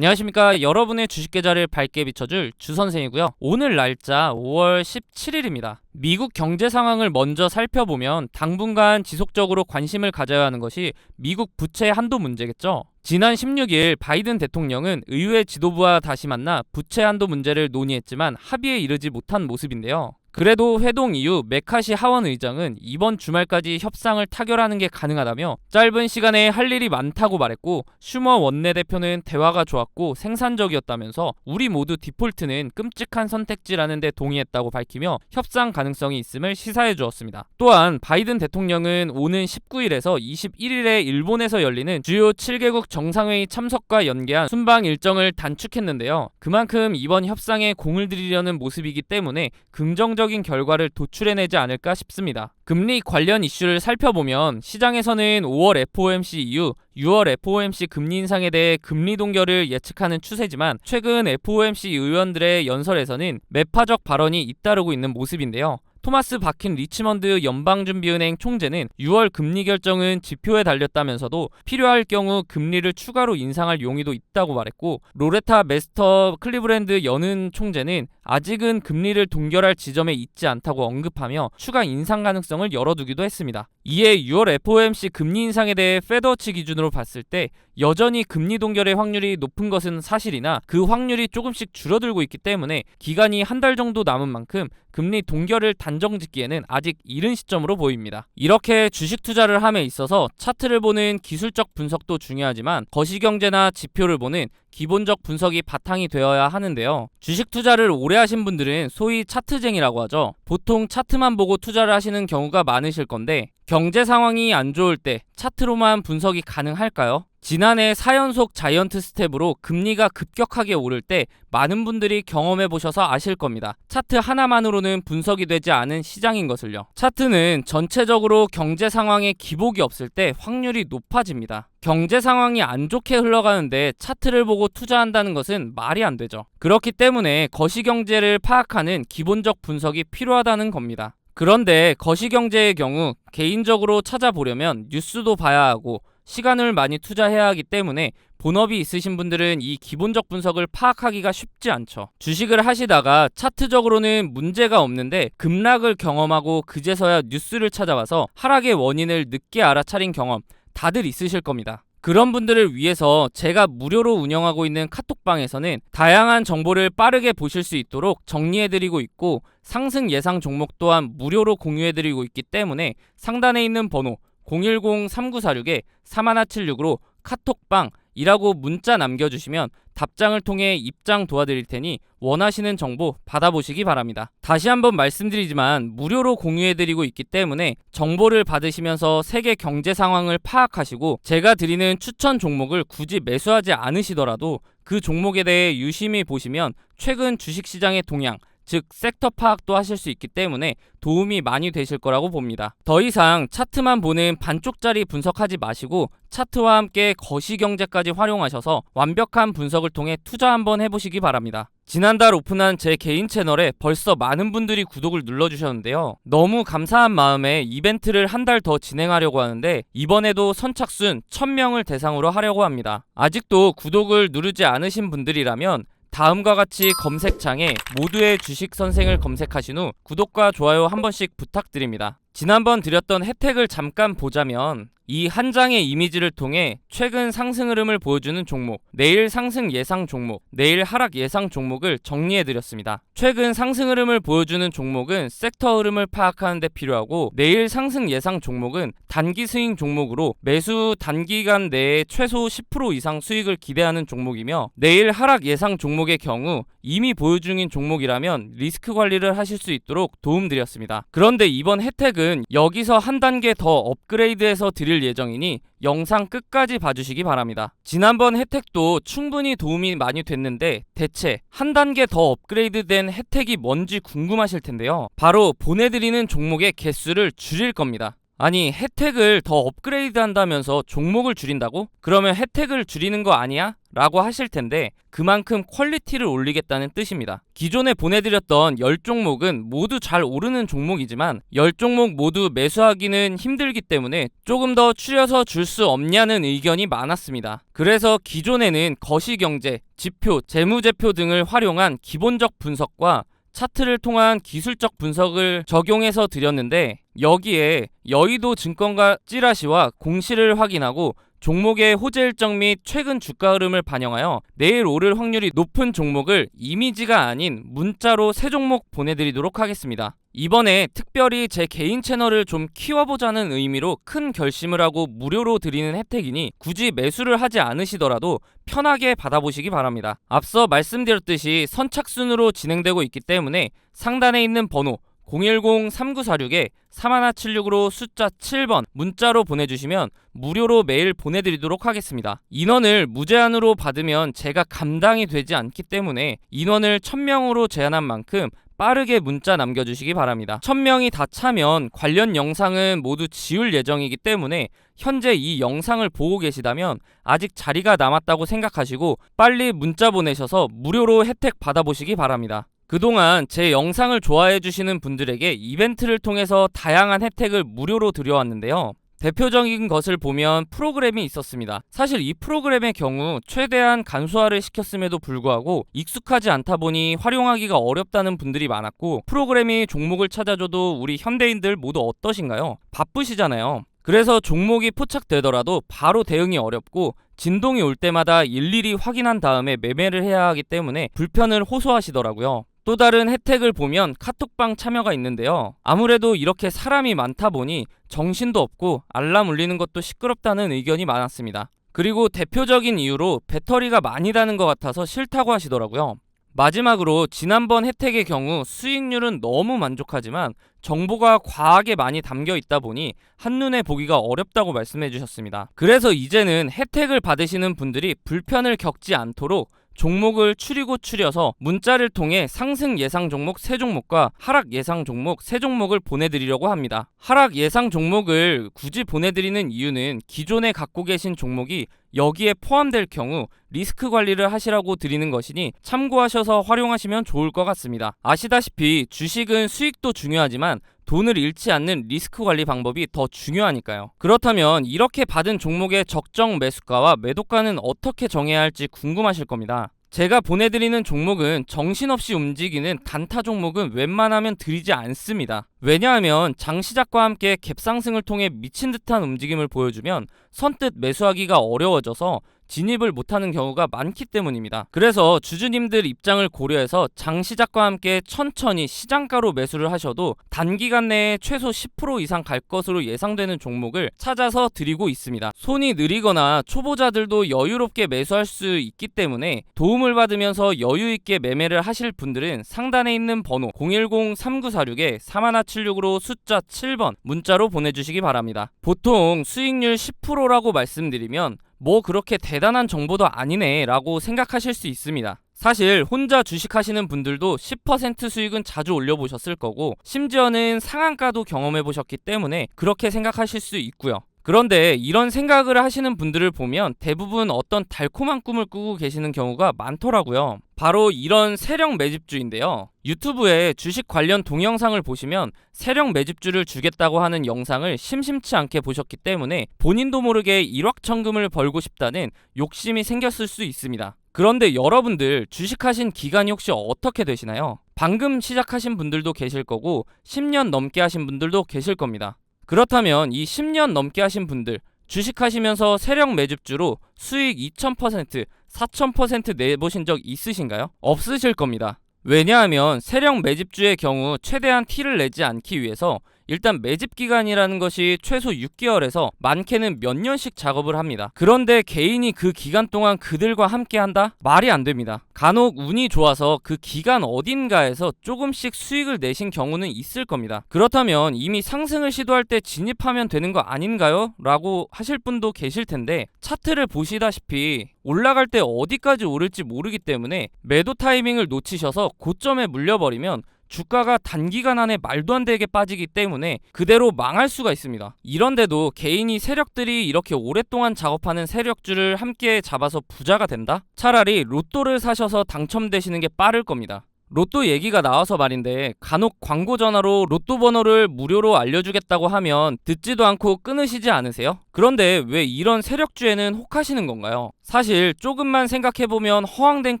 안녕하십니까. 여러분의 주식 계좌를 밝게 비춰줄 주선생이고요. 오늘 날짜 5월 17일입니다. 미국 경제 상황을 먼저 살펴보면 당분간 지속적으로 관심을 가져야 하는 것이 미국 부채 한도 문제겠죠. 지난 16일 바이든 대통령은 의회 지도부와 다시 만나 부채 한도 문제를 논의했지만 합의에 이르지 못한 모습인데요. 그래도 회동 이후 메카시 하원 의장은 이번 주말까지 협상을 타결하는 게 가능하다며 짧은 시간에 할 일이 많다고 말했고, 슈머 원내대표는 대화가 좋았고 생산적이었다면서 우리 모두 디폴트는 끔찍한 선택지라는 데 동의했다고 밝히며 협상 가능성이 있음을 시사해 주었습니다. 또한 바이든 대통령은 오는 19일에서 21일에 일본에서 열리는 주요 7개국 정상회의 참석과 연계한 순방 일정을 단축했는데요. 그만큼 이번 협상에 공을 들이려는 모습이기 때문에 긍정적인 결과를 도출해내지 않을까 싶습니다. 금리 관련 이슈를 살펴보면 시장에서는 5월 FOMC 이후 6월 FOMC 금리 인상에 대해 금리 동결을 예측하는 추세지만, 최근 FOMC 의원들의 연설에서는 매파적 발언이 잇따르고 있는 모습인데요. 토마스 바킨 리치먼드 연방준비은행 총재는 6월 금리 결정은 지표에 달렸다면서도 필요할 경우 금리를 추가로 인상할 용의도 있다고 말했고, 로레타 메스터 클리브랜드 연은 총재는 아직은 금리를 동결할 지점에 있지 않다고 언급하며 추가 인상 가능성을 열어두기도 했습니다. 이에 6월 FOMC 금리 인상에 대해 페드워치 기준으로 봤을 때 여전히 금리 동결의 확률이 높은 것은 사실이나 그 확률이 조금씩 줄어들고 있기 때문에 기간이 한 달 정도 남은 만큼 금리 동결을 단정짓기에는 아직 이른 시점으로 보입니다. 이렇게 주식 투자를 함에 있어서 차트를 보는 기술적 분석도 중요하지만 거시경제나 지표를 보는 기본적 분석이 바탕이 되어야 하는데요. 주식 투자를 오래 하신 분들은 소위 차트쟁이라고 하죠. 보통 차트만 보고 투자를 하시는 경우가 많으실 건데, 경제 상황이 안 좋을 때 차트로만 분석이 가능할까요? 지난해 4연속 자이언트 스텝으로 금리가 급격하게 오를 때 많은 분들이 경험해 보셔서 아실 겁니다. 차트 하나만으로는 분석이 되지 않은 시장인 것을요. 차트는 전체적으로 경제 상황에 기복이 없을 때 확률이 높아집니다. 경제 상황이 안 좋게 흘러가는데 차트를 보고 투자한다는 것은 말이 안 되죠. 그렇기 때문에 거시경제를 파악하는 기본적 분석이 필요하다는 겁니다. 그런데 거시경제의 경우 개인적으로 찾아보려면 뉴스도 봐야 하고 시간을 많이 투자해야 하기 때문에 본업이 있으신 분들은 이 기본적 분석을 파악하기가 쉽지 않죠. 주식을 하시다가 차트적으로는 문제가 없는데 급락을 경험하고 그제서야 뉴스를 찾아와서 하락의 원인을 늦게 알아차린 경험 다들 있으실 겁니다. 그런 분들을 위해서 제가 무료로 운영하고 있는 카톡방에서는 다양한 정보를 빠르게 보실 수 있도록 정리해드리고 있고, 상승 예상 종목 또한 무료로 공유해드리고 있기 때문에 상단에 있는 번호 010-3946-3176으로 카톡방이라고 문자 남겨주시면 답장을 통해 입장 도와드릴 테니 원하시는 정보 받아보시기 바랍니다. 다시 한번 말씀드리지만 무료로 공유해드리고 있기 때문에 정보를 받으시면서 세계 경제 상황을 파악하시고 제가 드리는 추천 종목을 굳이 매수하지 않으시더라도 그 종목에 대해 유심히 보시면 최근 주식시장의 동향, 즉 섹터 파악도 하실 수 있기 때문에 도움이 많이 되실 거라고 봅니다. 더 이상 차트만 보는 반쪽짜리 분석하지 마시고 차트와 함께 거시경제까지 활용하셔서 완벽한 분석을 통해 투자 한번 해보시기 바랍니다. 지난달 오픈한 제 개인 채널에 벌써 많은 분들이 구독을 눌러주셨는데요. 너무 감사한 마음에 이벤트를 한 달 더 진행하려고 하는데 이번에도 선착순 1000명을 대상으로 하려고 합니다. 아직도 구독을 누르지 않으신 분들이라면 다음과 같이 검색창에 모두의 주식 선생을 검색하신 후 구독과 좋아요 한 번씩 부탁드립니다. 지난번 드렸던 혜택을 잠깐 보자면 이 한 장의 이미지를 통해 최근 상승 흐름을 보여주는 종목, 내일 상승 예상 종목, 내일 하락 예상 종목을 정리해드렸습니다. 최근 상승 흐름을 보여주는 종목은 섹터 흐름을 파악하는 데 필요하고, 내일 상승 예상 종목은 단기 스윙 종목으로 매수 단기간 내에 최소 10% 이상 수익을 기대하는 종목이며, 내일 하락 예상 종목의 경우 이미 보유 중인 종목이라면 리스크 관리를 하실 수 있도록 도움드렸습니다. 그런데 이번 혜택은 여기서 한 단계 더 업그레이드해서 드릴 예정이니 영상 끝까지 봐주시기 바랍니다. 지난번 혜택도 충분히 도움이 많이 됐는데 대체 한 단계 더 업그레이드된 혜택이 뭔지 궁금하실 텐데요. 바로 보내드리는 종목의 개수를 줄일 겁니다. 아니, 혜택을 더 업그레이드 한다면서 종목을 줄인다고? 그러면 혜택을 줄이는 거 아니야? 라고 하실 텐데 그만큼 퀄리티를 올리겠다는 뜻입니다. 기존에 보내드렸던 10종목은 모두 잘 오르는 종목이지만 10종목 모두 매수하기는 힘들기 때문에 조금 더 추려서 줄 수 없냐는 의견이 많았습니다. 그래서 기존에는 거시경제, 지표, 재무제표 등을 활용한 기본적 분석과 차트를 통한 기술적 분석을 적용해서 드렸는데 여기에 여의도 증권가 찌라시와 공시를 확인하고 종목의 호재 일정 및 최근 주가 흐름을 반영하여 내일 오를 확률이 높은 종목을 이미지가 아닌 문자로 3종목 보내드리도록 하겠습니다. 이번에 특별히 제 개인 채널을 좀 키워보자는 의미로 큰 결심을 하고 무료로 드리는 혜택이니 굳이 매수를 하지 않으시더라도 편하게 받아보시기 바랍니다. 앞서 말씀드렸듯이 선착순으로 진행되고 있기 때문에 상단에 있는 번호 010-3946-3176으로 숫자 7번 문자로 보내주시면 무료로 메일 보내드리도록 하겠습니다. 인원을 무제한으로 받으면 제가 감당이 되지 않기 때문에 인원을 1000명으로 제한한 만큼 빠르게 문자 남겨주시기 바랍니다. 1000명이 다 차면 관련 영상은 모두 지울 예정이기 때문에 현재 이 영상을 보고 계시다면 아직 자리가 남았다고 생각하시고 빨리 문자 보내셔서 무료로 혜택 받아보시기 바랍니다. 그동안 제 영상을 좋아해주시는 분들에게 이벤트를 통해서 다양한 혜택을 무료로 드려왔는데요. 대표적인 것을 보면 프로그램이 있었습니다. 사실 이 프로그램의 경우 최대한 간소화를 시켰음에도 불구하고 익숙하지 않다 보니 활용하기가 어렵다는 분들이 많았고 프로그램이 종목을 찾아줘도 우리 현대인들 모두 어떠신가요? 바쁘시잖아요. 그래서 종목이 포착되더라도 바로 대응이 어렵고 진동이 올 때마다 일일이 확인한 다음에 매매를 해야 하기 때문에 불편을 호소하시더라고요. 또 다른 혜택을 보면 카톡방 참여가 있는데요. 아무래도 이렇게 사람이 많다 보니 정신도 없고 알람 울리는 것도 시끄럽다는 의견이 많았습니다. 그리고 대표적인 이유로 배터리가 많이 다는 것 같아서 싫다고 하시더라고요. 마지막으로 지난번 혜택의 경우 수익률은 너무 만족하지만 정보가 과하게 많이 담겨 있다 보니 한눈에 보기가 어렵다고 말씀해 주셨습니다. 그래서 이제는 혜택을 받으시는 분들이 불편을 겪지 않도록 종목을 추려서 문자를 통해 상승 예상 종목 3종목과 하락 예상 종목 3종목을 보내드리려고 합니다. 하락 예상 종목을 굳이 보내드리는 이유는 기존에 갖고 계신 종목이 여기에 포함될 경우 리스크 관리를 하시라고 드리는 것이니 참고하셔서 활용하시면 좋을 것 같습니다. 아시다시피 주식은 수익도 중요하지만 돈을 잃지 않는 리스크 관리 방법이 더 중요하니까요. 그렇다면 이렇게 받은 종목의 적정 매수가와 매도가는 어떻게 정해야 할지 궁금하실 겁니다. 제가 보내드리는 종목은 정신없이 움직이는 단타 종목은 웬만하면 드리지 않습니다. 왜냐하면 장시작과 함께 갭상승을 통해 미친 듯한 움직임을 보여주면 선뜻 매수하기가 어려워져서 진입을 못하는 경우가 많기 때문입니다. 그래서 주주님들 입장을 고려해서 장시작과 함께 천천히 시장가로 매수를 하셔도 단기간 내에 최소 10% 이상 갈 것으로 예상되는 종목을 찾아서 드리고 있습니다. 손이 느리거나 초보자들도 여유롭게 매수할 수 있기 때문에 도움을 받으면서 여유있게 매매를 하실 분들은 상단에 있는 번호 010-3946-3176으로 숫자 7번 문자로 보내주시기 바랍니다. 보통 수익률 10%라고 말씀드리면 뭐 그렇게 대단한 정보도 아니네 라고 생각하실 수 있습니다. 사실 혼자 주식하시는 분들도 10% 수익은 자주 올려보셨을 거고 심지어는 상한가도 경험해보셨기 때문에 그렇게 생각하실 수 있고요. 그런데 이런 생각을 하시는 분들을 보면 대부분 어떤 달콤한 꿈을 꾸고 계시는 경우가 많더라고요. 바로 이런 세력 매집주인데요. 유튜브에 주식 관련 동영상을 보시면 세력 매집주를 주겠다고 하는 영상을 심심치 않게 보셨기 때문에 본인도 모르게 일확천금을 벌고 싶다는 욕심이 생겼을 수 있습니다. 그런데 여러분들 주식하신 기간이 혹시 어떻게 되시나요? 방금 시작하신 분들도 계실 거고 10년 넘게 하신 분들도 계실 겁니다. 그렇다면 이 10년 넘게 하신 분들 주식하시면서 세력 매집주로 수익 2000%, 4000% 내보신 적 있으신가요? 없으실 겁니다. 왜냐하면 세력 매집주의 경우 최대한 티를 내지 않기 위해서 일단 매집 기간이라는 것이 최소 6개월에서 많게는 몇 년씩 작업을 합니다. 그런데 개인이 그 기간 동안 그들과 함께 한다? 말이 안 됩니다. 간혹 운이 좋아서 그 기간 어딘가에서 조금씩 수익을 내신 경우는 있을 겁니다. 그렇다면 이미 상승을 시도할 때 진입하면 되는 거 아닌가요? 라고 하실 분도 계실 텐데 차트를 보시다시피 올라갈 때 어디까지 오를지 모르기 때문에 매도 타이밍을 놓치셔서 고점에 물려버리면 주가가 단기간 안에 말도 안 되게 빠지기 때문에 그대로 망할 수가 있습니다. 이런데도 개인이 세력들이 이렇게 오랫동안 작업하는 세력주를 함께 잡아서 부자가 된다? 차라리 로또를 사셔서 당첨되시는 게 빠를 겁니다. 로또 얘기가 나와서 말인데 간혹 광고 전화로 로또 번호를 무료로 알려주겠다고 하면 듣지도 않고 끊으시지 않으세요? 그런데 왜 이런 세력주에는 혹하시는 건가요? 사실 조금만 생각해보면 허황된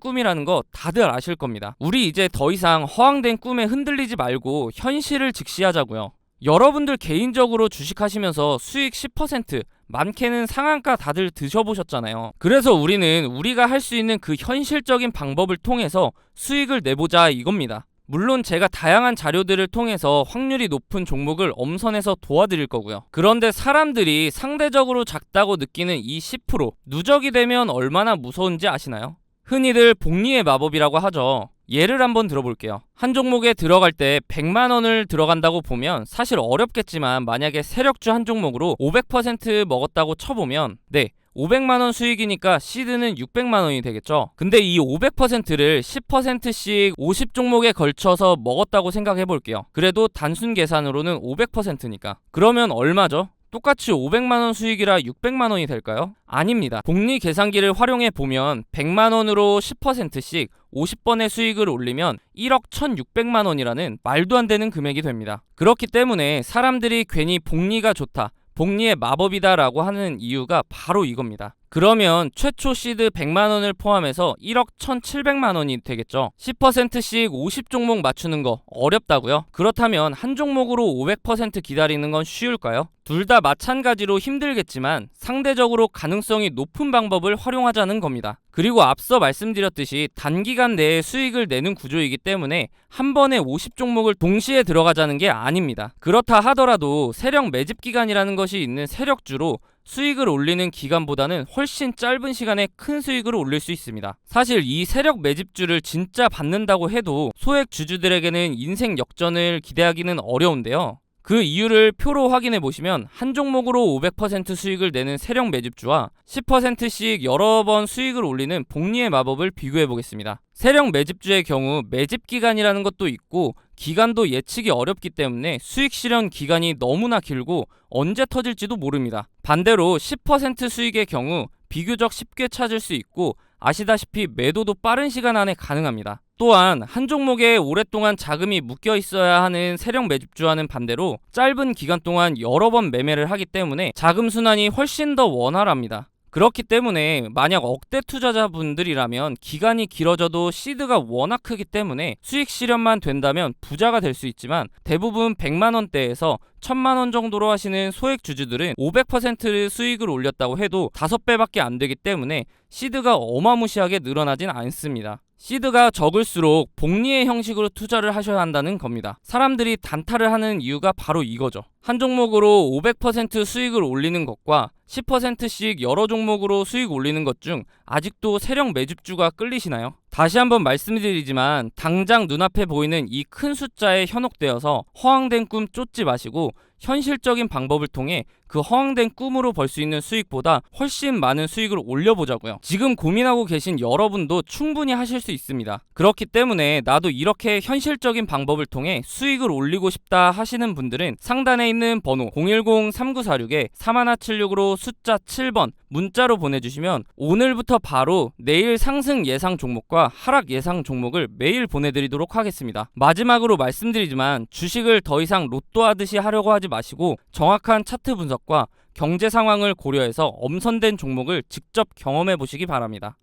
꿈이라는 거 다들 아실 겁니다. 우리 이제 더 이상 허황된 꿈에 흔들리지 말고 현실을 직시하자고요. 여러분들 개인적으로 주식하시면서 수익 10%, 많게는 상한가 다들 드셔보셨잖아요. 그래서 우리는 우리가 할 수 있는 그 현실적인 방법을 통해서 수익을 내보자 이겁니다. 물론 제가 다양한 자료들을 통해서 확률이 높은 종목을 엄선해서 도와드릴 거고요. 그런데 사람들이 상대적으로 작다고 느끼는 이 10%, 누적이 되면 얼마나 무서운지 아시나요? 흔히들 복리의 마법이라고 하죠. 예를 한번 들어볼게요. 한 종목에 들어갈 때 100만 원을 들어간다고 보면 사실 어렵겠지만 만약에 세력주 한 종목으로 500% 먹었다고 쳐보면 500만 원 수익이니까 시드는 600만 원이 되겠죠. 근데 이 500%를 10%씩 50종목에 걸쳐서 먹었다고 생각해 볼게요. 그래도 단순 계산으로는 500%니까. 그러면 얼마죠? 똑같이 500만원 수익이라 600만원이 될까요? 아닙니다. 복리 계산기를 활용해 보면 100만원으로 10%씩 50번의 수익을 올리면 1억 1600만원이라는 말도 안 되는 금액이 됩니다. 그렇기 때문에 사람들이 괜히 복리가 좋다, 복리의 마법이다 라고 하는 이유가 바로 이겁니다. 그러면 최초 시드 100만원을 포함해서 1억 1700만원이 되겠죠. 10%씩 50종목 맞추는 거 어렵다고요? 그렇다면 한 종목으로 500% 기다리는 건 쉬울까요? 둘 다 마찬가지로 힘들겠지만 상대적으로 가능성이 높은 방법을 활용하자는 겁니다. 그리고 앞서 말씀드렸듯이 단기간 내에 수익을 내는 구조이기 때문에 한 번에 50종목을 동시에 들어가자는 게 아닙니다. 그렇다 하더라도 세력 매집 기간이라는 것이 있는 세력주로 수익을 올리는 기간보다는 훨씬 짧은 시간에 큰 수익을 올릴 수 있습니다. 사실 이 세력 매집주를 진짜 받는다고 해도 소액 주주들에게는 인생 역전을 기대하기는 어려운데요. 그 이유를 표로 확인해 보시면 한 종목으로 500% 수익을 내는 세력 매집주와 10%씩 여러 번 수익을 올리는 복리의 마법을 비교해 보겠습니다. 세력 매집주의 경우 매집 기간이라는 것도 있고 기간도 예측이 어렵기 때문에 수익 실현 기간이 너무나 길고 언제 터질지도 모릅니다. 반대로 10% 수익의 경우 비교적 쉽게 찾을 수 있고 아시다시피 매도도 빠른 시간 안에 가능합니다. 또한 한 종목에 오랫동안 자금이 묶여 있어야 하는 세력 매집주와는 반대로 짧은 기간 동안 여러 번 매매를 하기 때문에 자금 순환이 훨씬 더 원활합니다. 그렇기 때문에 만약 억대 투자자분들이라면 기간이 길어져도 시드가 워낙 크기 때문에 수익 실현만 된다면 부자가 될 수 있지만 대부분 100만원대에서 1000만원 정도로 하시는 소액 주주들은 500% 수익을 올렸다고 해도 5배밖에 안 되기 때문에 시드가 어마무시하게 늘어나진 않습니다. 시드가 적을수록 복리의 형식으로 투자를 하셔야 한다는 겁니다. 사람들이 단타를 하는 이유가 바로 이거죠. 한 종목으로 500% 수익을 올리는 것과 10%씩 여러 종목으로 수익 올리는 것 중 아직도 세력 매집주가 끌리시나요? 다시 한번 말씀드리지만 당장 눈앞에 보이는 이 큰 숫자에 현혹되어서 허황된 꿈 쫓지 마시고 현실적인 방법을 통해 그 허황된 꿈으로 벌 수 있는 수익보다 훨씬 많은 수익을 올려보자고요. 지금 고민하고 계신 여러분도 충분히 하실 수 있습니다. 그렇기 때문에 나도 이렇게 현실적인 방법을 통해 수익을 올리고 싶다 하시는 분들은 상단에 있는 번호 010-3946-3176으로 숫자 7번 문자로 보내주시면 오늘부터 바로 내일 상승 예상 종목과 하락 예상 종목을 매일 보내드리도록 하겠습니다. 마지막으로 말씀드리지만 주식을 더 이상 로또 하듯이 하려고 하지 마시고 정확한 차트 분석과 경제 상황을 고려해서 엄선된 종목을 직접 경험해 보시기 바랍니다.